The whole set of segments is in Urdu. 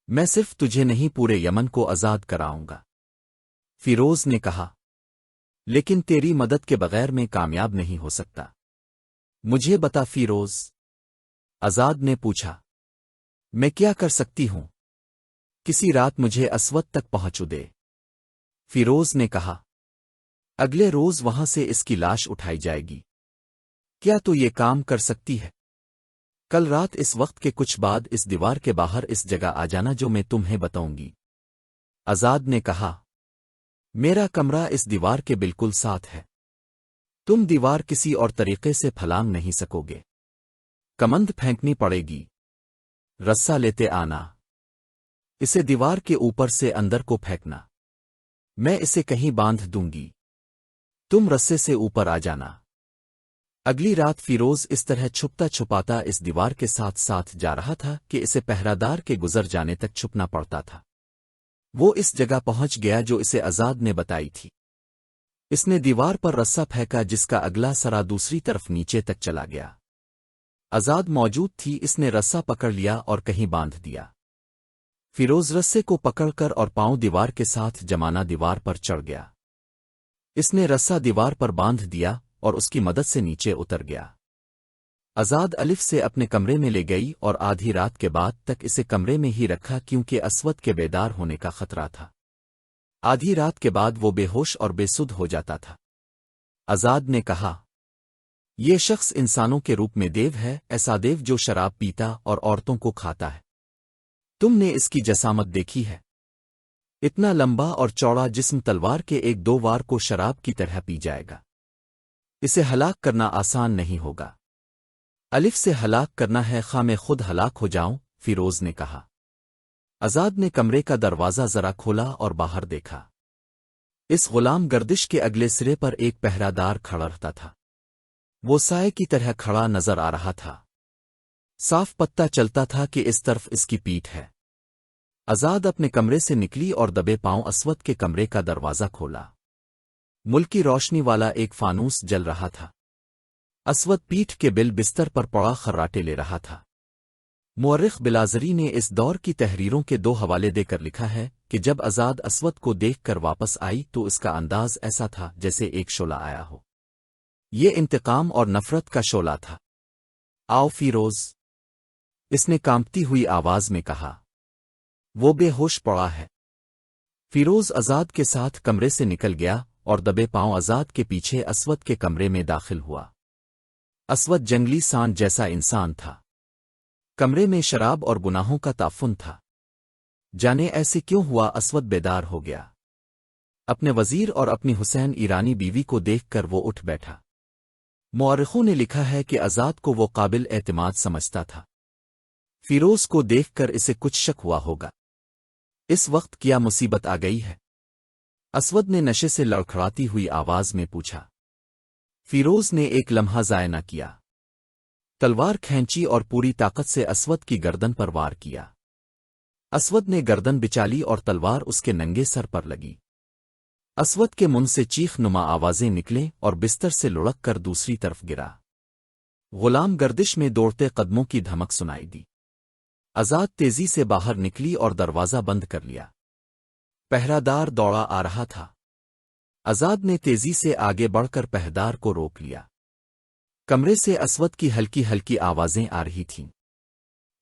میں صرف تجھے نہیں پورے یمن کو آزاد کراؤں گا۔ فیروز نے کہا، لیکن تیری مدد کے بغیر میں کامیاب نہیں ہو سکتا۔ مجھے بتا فیروز، آزاد نے پوچھا، میں کیا کر سکتی ہوں؟ کسی رات مجھے اسود تک پہنچو دے۔ فیروز نے کہا، اگلے روز وہاں سے اس کی لاش اٹھائی جائے گی۔ کیا تو یہ کام کر سکتی ہے؟ کل رات اس وقت کے کچھ بعد اس دیوار کے باہر اس جگہ آ جانا جو میں تمہیں بتاؤں گی۔ آزاد نے کہا، میرا کمرہ اس دیوار کے بالکل ساتھ ہے۔ تم دیوار کسی اور طریقے سے پھلانگ نہیں سکو گے۔ کمند پھینکنی پڑے گی۔ رسا لیتے آنا، اسے دیوار کے اوپر سے اندر کو پھینکنا۔ میں اسے کہیں باندھ دوں گی، تم رسے سے اوپر آ جانا۔ اگلی رات فیروز اس طرح چھپتا چھپاتا اس دیوار کے ساتھ ساتھ جا رہا تھا کہ اسے پہرادار کے گزر جانے تک چھپنا پڑتا تھا۔ وہ اس جگہ پہنچ گیا جو اسے آزاد نے بتائی تھی۔ اس نے دیوار پر رسا پھینکا جس کا اگلا سرا دوسری طرف نیچے تک چلا گیا۔ آزاد موجود تھی، اس نے رسا پکڑ لیا اور کہیں باندھ دیا۔ فیروز رسے کو پکڑ کر اور پاؤں دیوار کے ساتھ جمانا دیوار پر چڑھ گیا۔ اس نے رسا دیوار پر باندھ دیا اور اس کی مدد سے نیچے اتر گیا۔ آزاد الف سے اپنے کمرے میں لے گئی اور آدھی رات کے بعد تک اسے کمرے میں ہی رکھا کیونکہ اسود کے بیدار ہونے کا خطرہ تھا۔ آدھی رات کے بعد وہ بے ہوش اور بے سدھ ہو جاتا تھا۔ آزاد نے کہا، یہ شخص انسانوں کے روپ میں دیو ہے، ایسا دیو جو شراب پیتا اور عورتوں کو کھاتا ہے۔ تم نے اس کی جسامت دیکھی ہے؟ اتنا لمبا اور چوڑا جسم تلوار کے ایک دو وار کو شراب کی طرح پی جائے گا۔ اسے ہلاک کرنا آسان نہیں ہوگا۔ الف سے ہلاک کرنا ہے، خواہ میں خود ہلاک ہو جاؤں، فیروز نے کہا۔ آزاد نے کمرے کا دروازہ ذرا کھولا اور باہر دیکھا۔ اس غلام گردش کے اگلے سرے پر ایک پہرادار کھڑا رہتا تھا۔ وہ سائے کی طرح کھڑا نظر آ رہا تھا۔ صاف پتہ چلتا تھا کہ اس طرف اس کی پیٹھ ہے۔ آزاد اپنے کمرے سے نکلی اور دبے پاؤں اسود کے کمرے کا دروازہ کھولا۔ ملکی روشنی والا ایک فانوس جل رہا تھا۔ اسود پیٹھ کے بل بستر پر پڑا خراٹے لے رہا تھا۔ مورخ بلازری نے اس دور کی تحریروں کے دو حوالے دے کر لکھا ہے کہ جب آزاد اسود کو دیکھ کر واپس آئی تو اس کا انداز ایسا تھا جیسے ایک شعلہ آیا ہو۔ یہ انتقام اور نفرت کا شعلہ تھا۔ آؤ فیروز، اس نے کانپتی ہوئی آواز میں کہا۔ وہ بے ہوش پڑا ہے۔ فیروز آزاد کے ساتھ کمرے سے نکل گیا اور دبے پاؤں آزاد کے پیچھے اسود کے کمرے میں داخل ہوا۔ اسود جنگلی سانڈ جیسا انسان تھا۔ کمرے میں شراب اور گناہوں کا تعفن تھا۔ جانے ایسے کیوں ہوا، اسود بیدار ہو گیا۔ اپنے وزیر اور اپنی حسین ایرانی بیوی کو دیکھ کر وہ اٹھ بیٹھا۔ مورخوں نے لکھا ہے کہ آزاد کو وہ قابل اعتماد سمجھتا تھا۔ فیروز کو دیکھ کر اسے کچھ شک ہوا ہوگا۔ اس وقت کیا مصیبت آ گئی ہے؟ اسود نے نشے سے لڑکھڑاتی ہوئی آواز میں پوچھا۔ فیروز نے ایک لمحہ ضائع نہ کیا۔ تلوار کھینچی اور پوری طاقت سے اسود کی گردن پر وار کیا۔ اسود نے گردن بچالی اور تلوار اس کے ننگے سر پر لگی۔ اسود کے منہ سے چیخ نما آوازیں نکلیں اور بستر سے لڑک کر دوسری طرف گرا۔ غلام گردش میں دوڑتے قدموں کی دھمک سنائی دی۔ آزاد تیزی سے باہر نکلی اور دروازہ بند کر لیا۔ پہرادار دوڑا آ رہا تھا۔ آزاد نے تیزی سے آگے بڑھ کر پہرادار کو روک لیا۔ کمرے سے اسود کی ہلکی ہلکی آوازیں آ رہی تھیں۔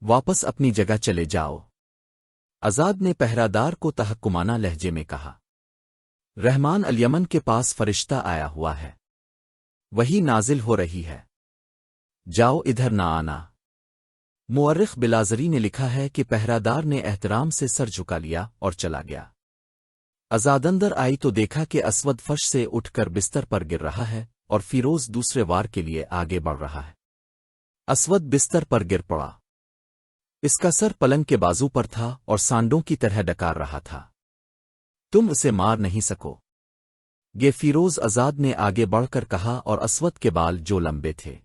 واپس اپنی جگہ چلے جاؤ، آزاد نے پہرادار کو تحکمانہ لہجے میں کہا۔ رحمان الیمن کے پاس فرشتہ آیا ہوا ہے، وہی نازل ہو رہی ہے، جاؤ ادھر نہ آنا۔ مورخ بلازری نے لکھا ہے کہ پہرادار نے احترام سے سر جھکا لیا اور چلا گیا۔ آزاد اندر آئی تو دیکھا کہ اسود فرش سے اٹھ کر بستر پر گر رہا ہے اور فیروز دوسرے وار کے لیے آگے بڑھ رہا ہے۔ اسود بستر پر گر پڑا۔ اس کا سر پلنگ کے بازو پر تھا اور سانڈوں کی طرح ڈکار رہا تھا۔ تم اسے مار نہیں سکو گے، فیروز آزاد نے آگے بڑھ کر کہا، اور اسود کے بال جو لمبے تھے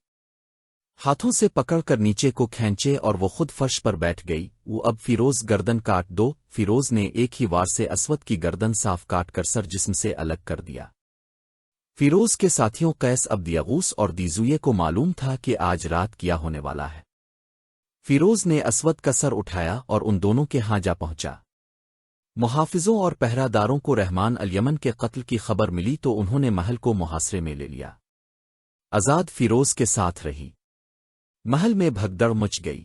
ہاتھوں سے پکڑ کر نیچے کو کھینچے اور وہ خود فرش پر بیٹھ گئی۔ وہ اب فیروز گردن کاٹ دو۔ فیروز نے ایک ہی وار سے اسود کی گردن صاف کاٹ کر سر جسم سے الگ کر دیا۔ فیروز کے ساتھیوں قیس عبد یغوث اور دیزویے کو معلوم تھا کہ آج رات کیا ہونے والا ہے۔ فیروز نے اسود کا سر اٹھایا اور ان دونوں کے ہاں جا پہنچا۔ محافظوں اور پہرہ داروں کو رحمان الیمن کے قتل کی خبر ملی تو انہوں نے محل کو محاصرے میں لے لیا۔ آزاد فیروز کے ساتھ رہی۔ محل میں بھگدڑ مچ گئی۔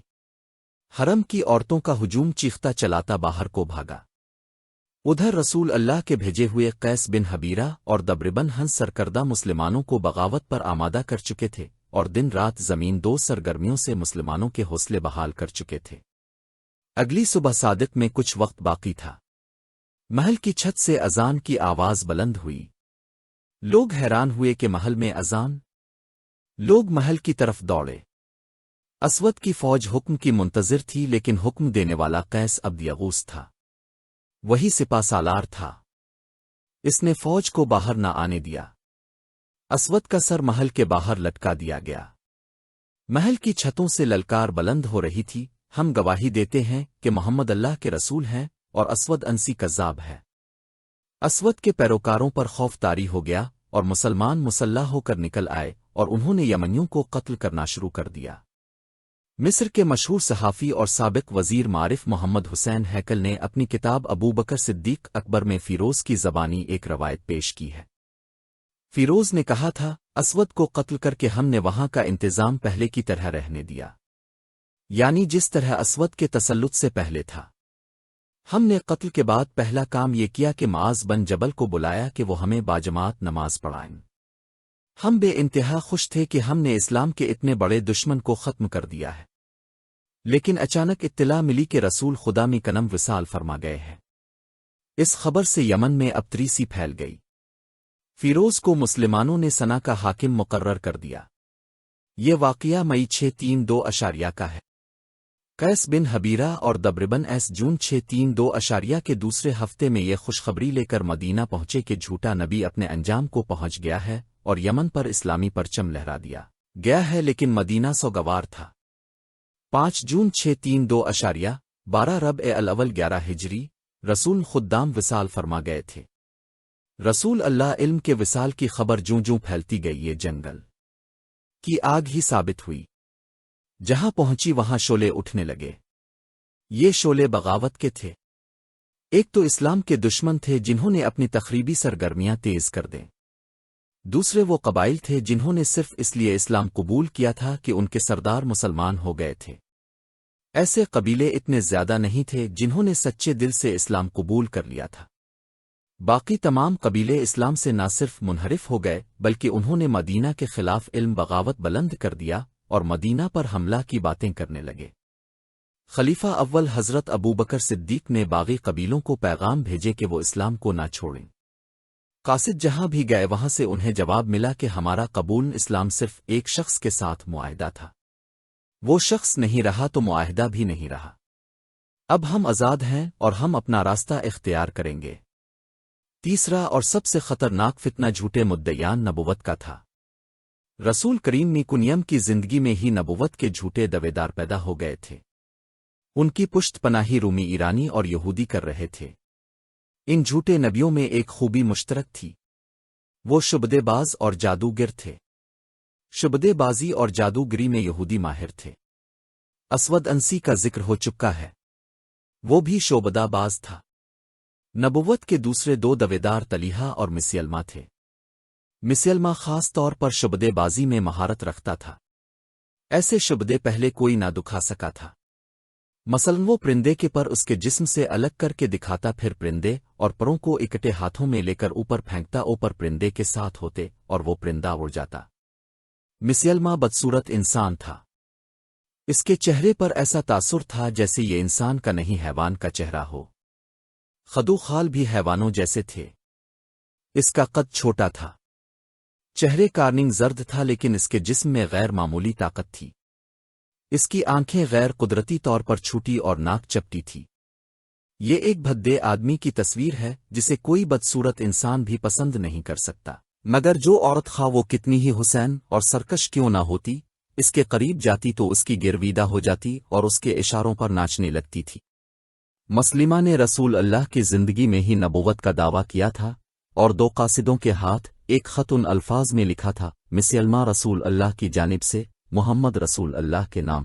حرم کی عورتوں کا ہجوم چیختا چلاتا باہر کو بھاگا۔ ادھر رسول اللہ کے بھیجے ہوئے قیس بن حبیرہ اور دبربن ہنس سرکردہ مسلمانوں کو بغاوت پر آمادہ کر چکے تھے اور دن رات زمین دو سرگرمیوں سے مسلمانوں کے حوصلے بحال کر چکے تھے۔ اگلی صبح صادق میں کچھ وقت باقی تھا۔ محل کی چھت سے اذان کی آواز بلند ہوئی۔ لوگ حیران ہوئے کہ محل میں اذان۔ لوگ محل کی طرف دوڑے۔ اسود کی فوج حکم کی منتظر تھی لیکن حکم دینے والا قیس عبد یغوث تھا۔ وہی سپہ سالار تھا۔ اس نے فوج کو باہر نہ آنے دیا۔ اسود کا سر محل کے باہر لٹکا دیا گیا۔ محل کی چھتوں سے للکار بلند ہو رہی تھی، ہم گواہی دیتے ہیں کہ محمد اللہ کے رسول ہیں اور اسود انسی کذاب ہے۔ اسود کے پیروکاروں پر خوف طاری ہو گیا اور مسلمان مسلح ہو کر نکل آئے اور انہوں نے یمنیوں کو قتل کرنا شروع کر دیا۔ مصر کے مشہور صحافی اور سابق وزیر معارف محمد حسین ہیکل نے اپنی کتاب ابو بکر صدیق اکبر میں فیروز کی زبانی ایک روایت پیش کی ہے۔ فیروز نے کہا تھا، اسود کو قتل کر کے ہم نے وہاں کا انتظام پہلے کی طرح رہنے دیا، یعنی جس طرح اسود کے تسلط سے پہلے تھا۔ ہم نے قتل کے بعد پہلا کام یہ کیا کہ معاذ بن جبل کو بلایا کہ وہ ہمیں باجماعت نماز پڑھائیں۔ ہم بے انتہا خوش تھے کہ ہم نے اسلام کے اتنے بڑے دشمن کو ختم کر دیا ہے، لیکن اچانک اطلاع ملی کہ رسول خدا می کنم وصال فرما گئے ہیں۔ اس خبر سے یمن میں ابتری سی پھیل گئی۔ فیروز کو مسلمانوں نے سنا کا حاکم مقرر کر دیا۔ یہ واقعہ مئی 632 کا ہے۔ قیس بن حبیرہ اور دبربن جون 632 کے دوسرے ہفتے میں یہ خوشخبری لے کر مدینہ پہنچے کہ جھوٹا نبی اپنے انجام کو پہنچ گیا ہے اور یمن پر اسلامی پرچم لہرا دیا گیا ہے، لیکن مدینہ سوگوار تھا۔ 5 جون 632 ربیع الاول 11 ہجری، رسول خدام وصال فرما گئے تھے۔ رسول اللہ علم کے وصال کی خبر جوں جوں پھیلتی گئی یہ جنگل کی آگ ہی ثابت ہوئی۔ جہاں پہنچی وہاں شعلے اٹھنے لگے۔ یہ شعلے بغاوت کے تھے۔ ایک تو اسلام کے دشمن تھے جنہوں نے اپنی تخریبی سرگرمیاں تیز کر دیں۔ دوسرے وہ قبائل تھے جنہوں نے صرف اس لیے اسلام قبول کیا تھا کہ ان کے سردار مسلمان ہو گئے تھے۔ ایسے قبیلے اتنے زیادہ نہیں تھے جنہوں نے سچے دل سے اسلام قبول کر لیا تھا۔ باقی تمام قبیلے اسلام سے نہ صرف منحرف ہو گئے بلکہ انہوں نے مدینہ کے خلاف علم بغاوت بلند کر دیا اور مدینہ پر حملہ کی باتیں کرنے لگے۔ خلیفہ اول حضرت ابو بکر صدیق نے باغی قبیلوں کو پیغام بھیجے کہ وہ اسلام کو نہ چھوڑیں۔ قاصد جہاں بھی گئے وہاں سے انہیں جواب ملا کہ ہمارا قبول اسلام صرف ایک شخص کے ساتھ معاہدہ تھا، وہ شخص نہیں رہا تو معاہدہ بھی نہیں رہا۔ اب ہم آزاد ہیں اور ہم اپنا راستہ اختیار کریں گے۔ تیسرا اور سب سے خطرناک فتنہ جھوٹے مدعیان نبوت کا تھا۔ رسول کریم می کنیم کی زندگی میں ہی نبوت کے جھوٹے دویدار پیدا ہو گئے تھے۔ ان کی پشت پناہی رومی ایرانی اور یہودی کر رہے تھے۔ ان جھوٹے نبیوں میں ایک خوبی مشترک تھی، وہ شبدے باز اور جادوگر تھے۔ شبدے بازی اور جادوگری میں یہودی ماہر تھے۔ اسود انسی کا ذکر ہو چکا ہے، وہ بھی شعبدہ باز تھا۔ نبوت کے دوسرے دو دویدار طلیحہ اور مسیلمہ تھے۔ مسیلمہ خاص طور پر شبدے بازی میں مہارت رکھتا تھا۔ ایسے شبدے پہلے کوئی نہ دکھا سکا تھا۔ مثلاً وہ پرندے کے پر اس کے جسم سے الگ کر کے دکھاتا، پھر پرندے اور پروں کو اکٹے ہاتھوں میں لے کر اوپر پھینکتا، اوپر پرندے کے ساتھ ہوتے اور وہ پرندہ اڑ جاتا۔ مسیلمہ بدصورت انسان تھا۔ اس کے چہرے پر ایسا تاثر تھا جیسے یہ انسان کا نہیں حیوان کا چہرہ ہو۔ خدو خال بھی حیوانوں جیسے تھے۔ اس کا قد چھوٹا تھا، چہرے کا رنگ زرد تھا، لیکن اس کے جسم میں غیر معمولی طاقت تھی۔ اس کی آنکھیں غیر قدرتی طور پر چھوٹی اور ناک چپٹی تھی۔ یہ ایک بھدے آدمی کی تصویر ہے جسے کوئی بدصورت انسان بھی پسند نہیں کر سکتا، مگر جو عورت خواہ وہ کتنی ہی حسین اور سرکش کیوں نہ ہوتی، اس کے قریب جاتی تو اس کی گرویدہ ہو جاتی اور اس کے اشاروں پر ناچنے لگتی تھی۔ مسلمہ نے رسول اللہ کی زندگی میں ہی نبوت کا دعویٰ کیا تھا اور دو قاصدوں کے ہاتھ ایک خط ان الفاظ میں لکھا تھا، مسیلمہ رسول اللہ کی جانب سے، محمد رسول اللہ کے نام۔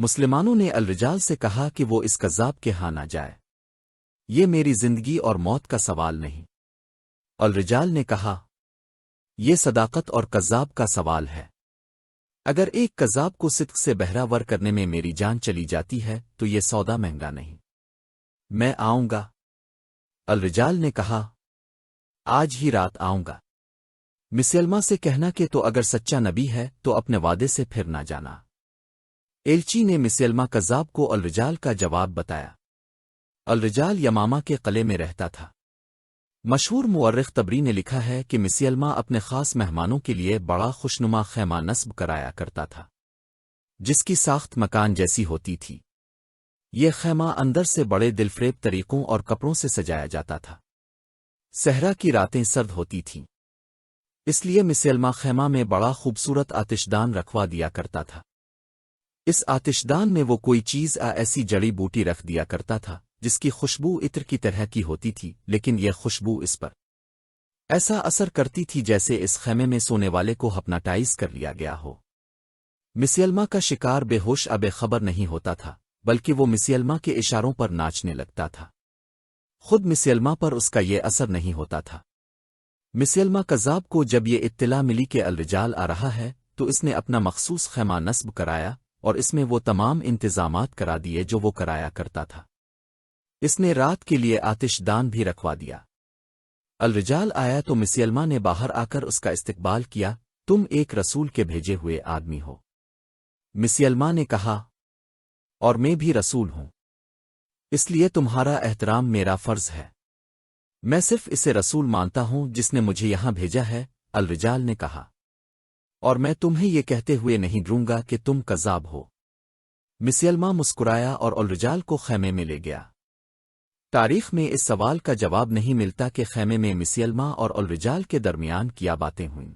مسلمانوں نے الرجال سے کہا کہ وہ اس کذاب کے ہاں نہ جائے، یہ میری زندگی اور موت کا سوال نہیں۔ الرجال نے کہا، یہ صداقت اور کذاب کا سوال ہے۔ اگر ایک کذاب کو صدق سے بہراور کرنے میں میری جان چلی جاتی ہے تو یہ سودا مہنگا نہیں، میں آؤں گا۔ الرجال نے کہا، آج ہی رات آؤں گا۔ مسلمہ سے کہنا کہ تو اگر سچا نبی ہے تو اپنے وعدے سے پھر نہ جانا۔ ایلچی نے مسلمہ کذاب کو الرجال کا جواب بتایا۔ الرجال یمامہ کے قلعے میں رہتا تھا۔ مشہور مورخ طبری نے لکھا ہے کہ مسلمہ اپنے خاص مہمانوں کے لیے بڑا خوشنما خیمہ نصب کرایا کرتا تھا، جس کی ساخت مکان جیسی ہوتی تھی۔ یہ خیمہ اندر سے بڑے دلفریب طریقوں اور کپڑوں سے سجایا جاتا تھا۔ صحرا کی راتیں سرد ہوتی تھیں، اس لیے مسلمہ خیمہ میں بڑا خوبصورت آتشدان رکھوا دیا کرتا تھا۔ اس آتشدان میں وہ کوئی چیز ایسی جڑی بوٹی رکھ دیا کرتا تھا جس کی خوشبو عطر کی طرح کی ہوتی تھی، لیکن یہ خوشبو اس پر ایسا اثر کرتی تھی جیسے اس خیمے میں سونے والے کو ہپناٹائز کر لیا گیا ہو۔ مسلمہ کا شکار بے ہوش بے خبر نہیں ہوتا تھا، بلکہ وہ مسلمہ کے اشاروں پر ناچنے لگتا تھا۔ خود مسلمہ پر اس کا یہ اثر نہیں ہوتا تھا۔ مسلمہ کذاب کو جب یہ اطلاع ملی کہ الرجال آ رہا ہے تو اس نے اپنا مخصوص خیمہ نصب کرایا اور اس میں وہ تمام انتظامات کرا دیے جو وہ کرایا کرتا تھا۔ اس نے رات کے لیے آتش دان بھی رکھوا دیا۔ الرجال آیا تو مسلمہ نے باہر آ کر اس کا استقبال کیا، تم ایک رسول کے بھیجے ہوئے آدمی ہو۔ مسلمہ نے کہا، اور میں بھی رسول ہوں، اس لیے تمہارا احترام میرا فرض ہے۔ میں صرف اسے رسول مانتا ہوں جس نے مجھے یہاں بھیجا ہے۔ الرجال نے کہا، اور میں تمہیں یہ کہتے ہوئے نہیں ڈروں گا کہ تم کذاب ہو۔ مسلمہ مسکرایا اور الرجال کو خیمے میں لے گیا۔ تاریخ میں اس سوال کا جواب نہیں ملتا کہ خیمے میں مسلمہ اور الرجال کے درمیان کیا باتیں ہوئیں۔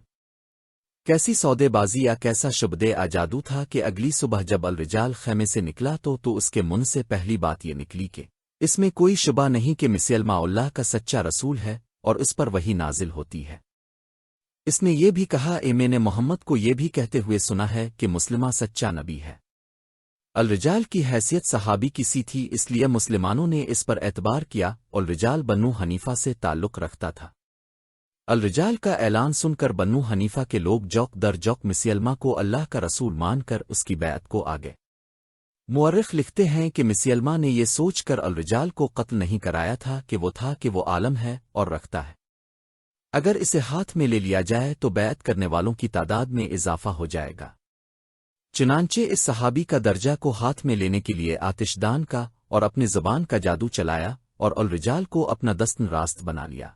کیسی سودے بازی یا کیسا شبدے جادو تھا کہ اگلی صبح جب الرجال خیمے سے نکلا تو اس کے منہ سے پہلی بات یہ نکلی کہ اس میں کوئی شبہ نہیں کہ مسلمہ اللہ کا سچا رسول ہے اور اس پر وحی نازل ہوتی ہے۔ اس نے یہ بھی کہا، میں نے محمد کو یہ بھی کہتے ہوئے سنا ہے کہ مسلمہ سچا نبی ہے۔ الرجال کی حیثیت صحابی کی سی تھی، اس لیے مسلمانوں نے اس پر اعتبار کیا۔ الرجال بنو حنیفہ سے تعلق رکھتا تھا۔ الرجال کا اعلان سن کر بنو حنیفہ کے لوگ جوک در جوک مسلمہ کو اللہ کا رسول مان کر اس کی بیعت کو آگے۔ مورخ لکھتے ہیں کہ مسلمہ نے یہ سوچ کر الرجال کو قتل نہیں کرایا تھا کہ وہ عالم ہے اور رکھتا ہے، اگر اسے ہاتھ میں لے لیا جائے تو بیعت کرنے والوں کی تعداد میں اضافہ ہو جائے گا۔ چنانچہ اس صحابی کا درجہ کو ہاتھ میں لینے کے لیے آتشدان کا اور اپنی زبان کا جادو چلایا اور الرجال کو اپنا دستن راست بنا لیا۔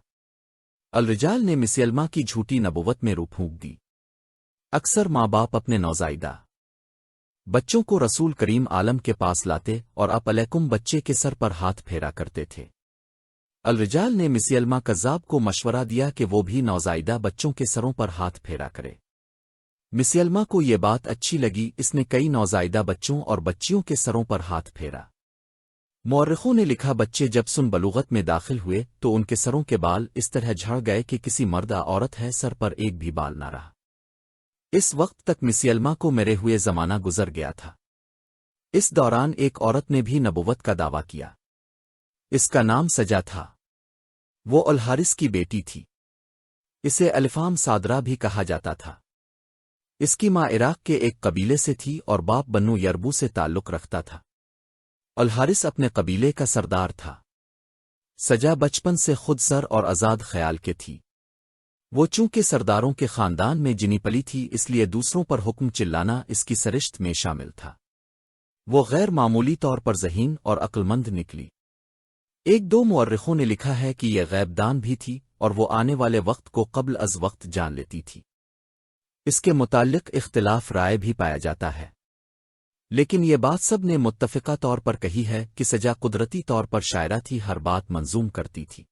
الرجال نے مسلمہ کی جھوٹی نبوت میں رو پھونک دی۔ اکثر ماں باپ اپنے نوزائیدہ بچوں کو رسول کریم عالم کے پاس لاتے اور آپ علیکم بچے کے سر پر ہاتھ پھیرا کرتے تھے۔ الرجال نے مسلمہ کذاب کو مشورہ دیا کہ وہ بھی نوزائیدہ بچوں کے سروں پر ہاتھ پھیرا کرے۔ مسلمہ کو یہ بات اچھی لگی، اس نے کئی نوزائیدہ بچوں اور بچیوں کے سروں پر ہاتھ پھیرا۔ مورخوں نے لکھا، بچے جب سن بلوغت میں داخل ہوئے تو ان کے سروں کے بال اس طرح جھڑ گئے کہ کسی مرد عورت ہے سر پر ایک بھی بال نہ رہا۔ اس وقت تک مسلمہ کو مرے ہوئے زمانہ گزر گیا تھا۔ اس دوران ایک عورت نے بھی نبوت کا دعویٰ کیا۔ اس کا نام سجا تھا، وہ الحارث کی بیٹی تھی۔ اسے الفام صادرہ بھی کہا جاتا تھا۔ اس کی ماں عراق کے ایک قبیلے سے تھی اور باپ بنو یربو سے تعلق رکھتا تھا۔ الحارث اپنے قبیلے کا سردار تھا۔ سجا بچپن سے خود سر اور آزاد خیال کے تھی۔ وہ چونکہ سرداروں کے خاندان میں جنی پلی تھی، اس لیے دوسروں پر حکم چلانا اس کی سرشت میں شامل تھا۔ وہ غیر معمولی طور پر ذہین اور عقلمند نکلی۔ ایک دو مورخوں نے لکھا ہے کہ یہ غیب دان بھی تھی اور وہ آنے والے وقت کو قبل از وقت جان لیتی تھی۔ اس کے متعلق اختلاف رائے بھی پایا جاتا ہے، لیکن یہ بات سب نے متفقہ طور پر کہی ہے کہ سجا قدرتی طور پر شاعرہ تھی، ہر بات منظوم کرتی تھی۔